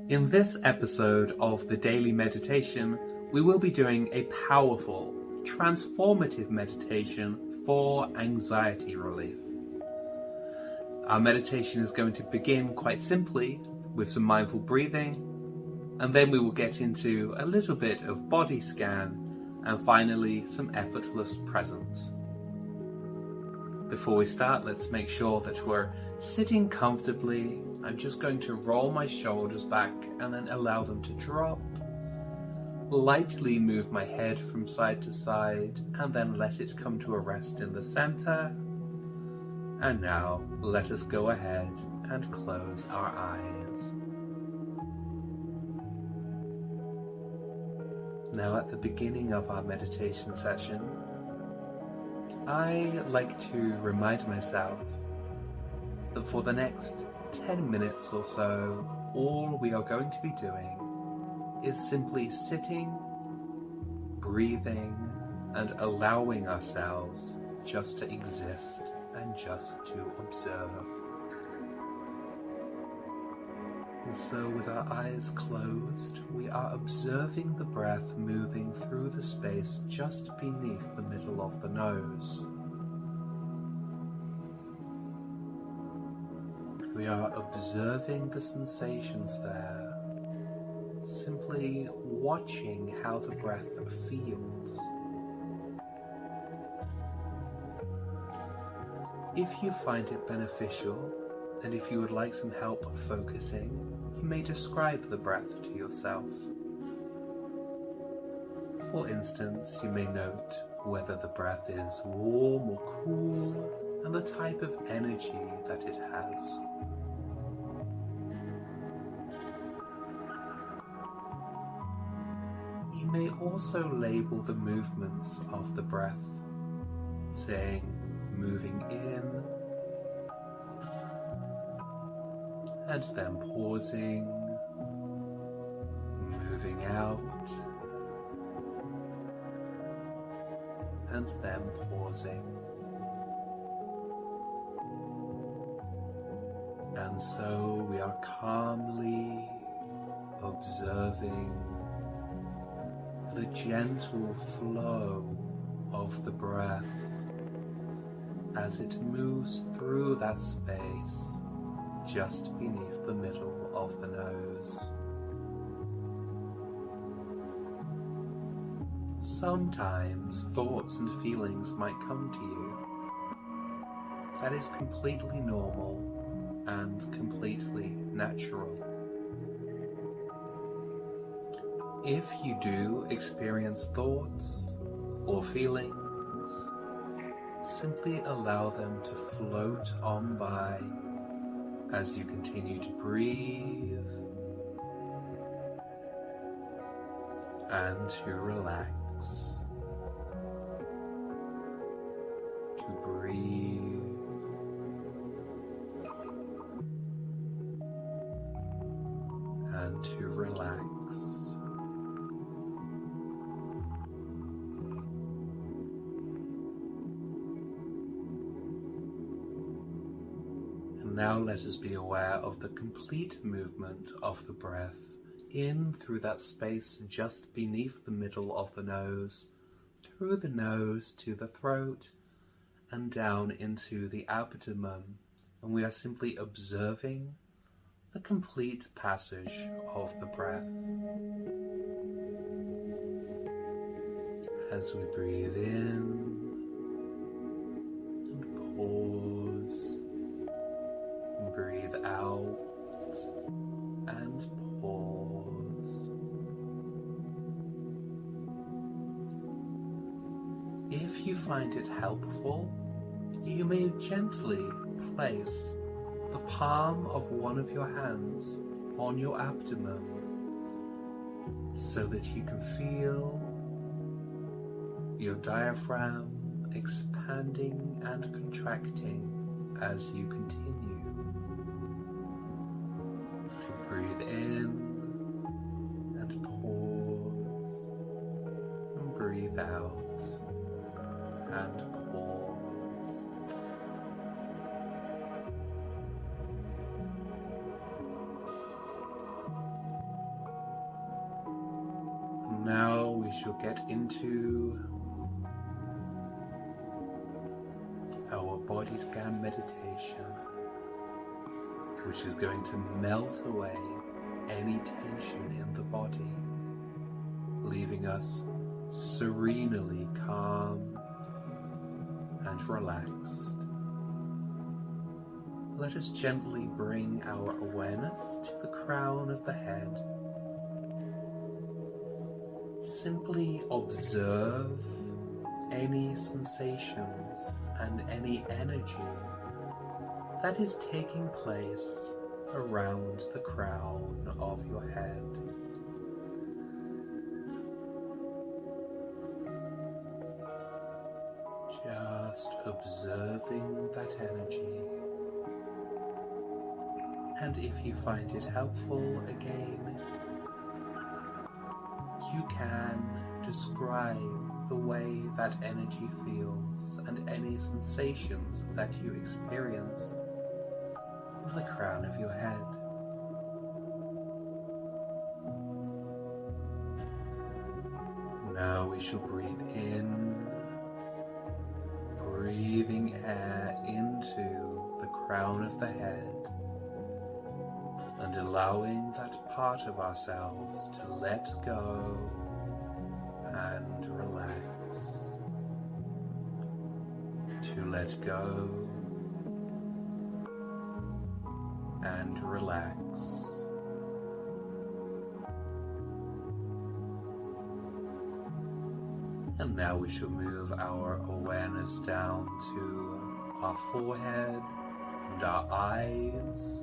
In this episode of the Daily Meditation, we will be doing a powerful, transformative meditation for anxiety relief. Our meditation is going to begin quite simply with some mindful breathing, and then we will get into a little bit of body scan, and finally some effortless presence. Before we start, let's make sure that we're sitting comfortably. I'm just going to roll my shoulders back and then allow them to drop. Lightly move my head from side to side and then let it come to a rest in the center. And now let us go ahead and close our eyes. Now at the beginning of our meditation session, I like to remind myself that for the next 10 minutes or so, all we are going to be doing is simply sitting, breathing, and allowing ourselves just to exist and just to observe. And so with our eyes closed, we are observing the breath moving through the space just beneath the middle of the nose. We are observing the sensations there, simply watching how the breath feels. If you find it beneficial, and if you would like some help focusing, you may describe the breath to yourself. For instance, you may note whether the breath is warm or cool, and the type of energy that it has. You may also label the movements of the breath, saying moving in, and then pausing, moving out, and then pausing. And so we are calmly observing the gentle flow of the breath as it moves through that space just beneath the middle of the nose. Sometimes thoughts and feelings might come to you. That is completely normal and completely natural. If you do experience thoughts or feelings, simply allow them to float on by as you continue to breathe and to relax, to breathe and to relax. Now let us be aware of the complete movement of the breath in through that space just beneath the middle of the nose, through the nose to the throat, and down into the abdomen. And we are simply observing the complete passage of the breath. As we breathe in and pause, breathe out and pause. If you find it helpful, you may gently place the palm of one of your hands on your abdomen so that you can feel your diaphragm expanding and contracting as you continue. Breathe in and pause, and breathe out and pause. Now we shall get into our body scan meditation, which is going to melt away any tension in the body, leaving us serenely calm and relaxed. Let us gently bring our awareness to the crown of the head. Simply observe any sensations and any energy that is taking place around the crown of your head. Just observing that energy. And if you find it helpful, again, you can describe the way that energy feels and any sensations that you experience on the crown of your head. Now we shall breathe in, breathing air into the crown of the head and allowing that part of ourselves to let go and relax, to let go and relax. And now we shall move our awareness down to our forehead and our eyes.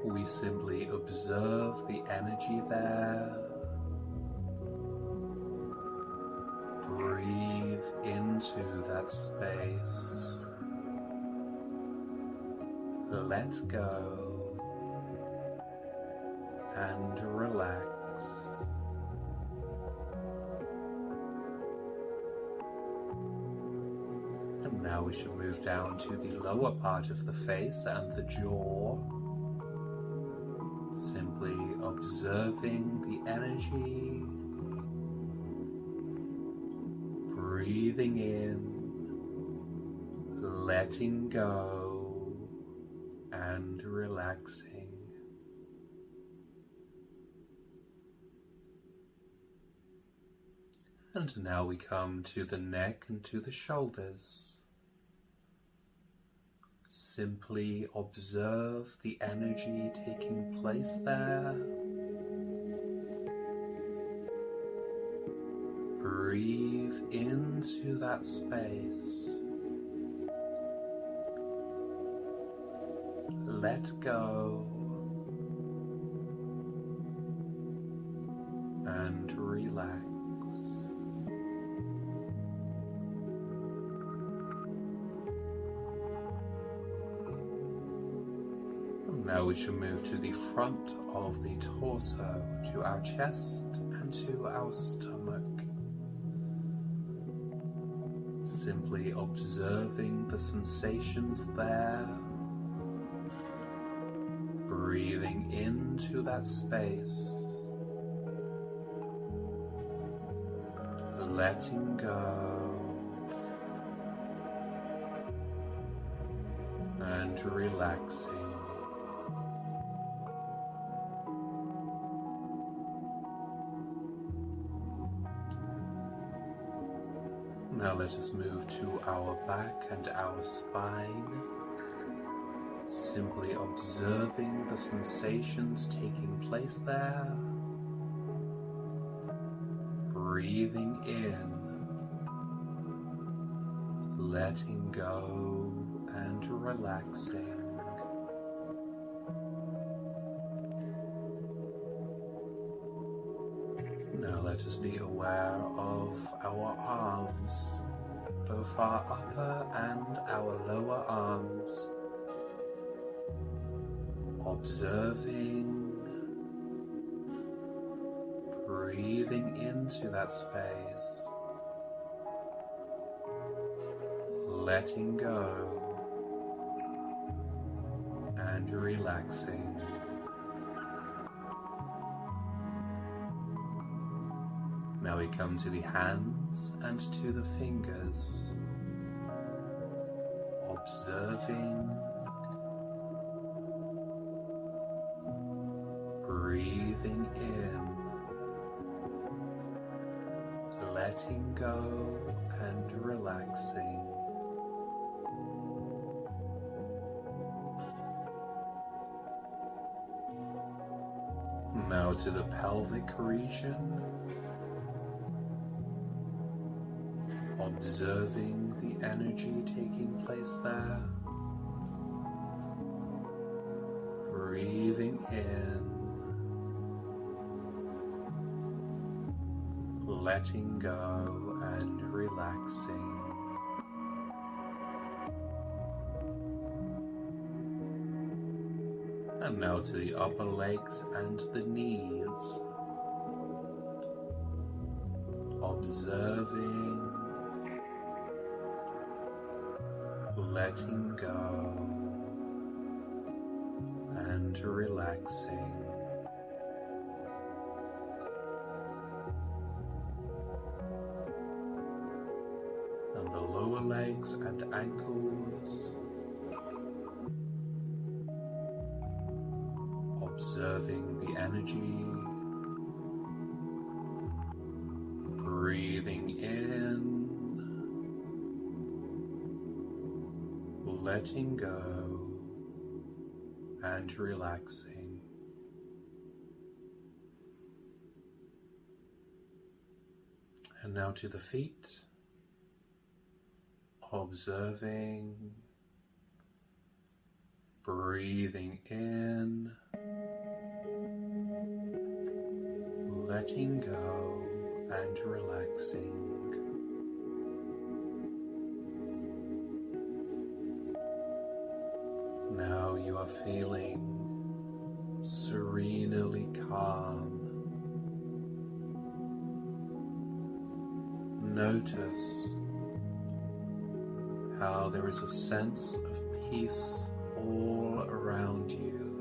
We simply observe the energy there. Breathe into that space. Let go and relax. And now we shall move down to the lower part of the face and the jaw. Simply observing the energy, breathing in, letting go, and relaxing. And now we come to the neck and to the shoulders. Simply observe the energy taking place there. Breathe into that space. Let go and relax. Now we shall move to the front of the torso, to our chest and to our stomach. Simply observing the sensations there. Breathing into that space. Letting go. And relaxing. Now let us move to our back and our spine, simply observing the sensations taking place there, breathing in, letting go and relaxing. Now let us be aware of our arms, both our upper and our lower arms. Observing, breathing into that space, letting go and relaxing. Now we come to the hands and to the fingers, observing, breathing in, letting go and relaxing. Now to the pelvic region, observing the energy taking place there, breathing in, letting go and relaxing. And now to the upper legs and the knees, observing, letting go and relaxing. And the lower legs and ankles, observing the energy, breathing in, letting go and relaxing. And now to the feet, observing, breathing in, letting go and relaxing. Now you are feeling serenely calm. Notice how there is a sense of peace all around you.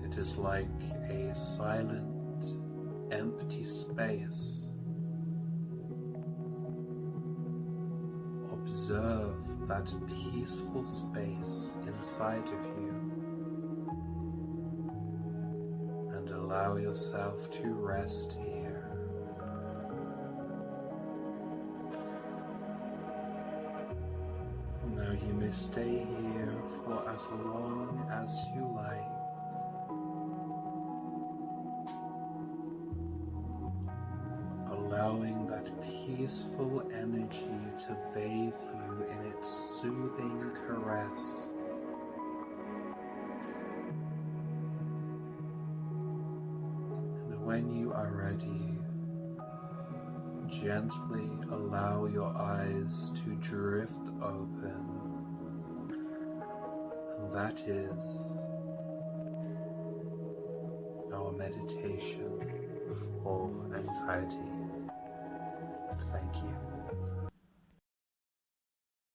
It is like a silent, empty space. Observe that peaceful space inside of you and allow yourself to rest here. Now you may stay here for as long as you like. Allowing that peaceful energy to bathe you in its soothing caress. And when you are ready, gently allow your eyes to drift open. And that is our meditation for anxiety. Thank you.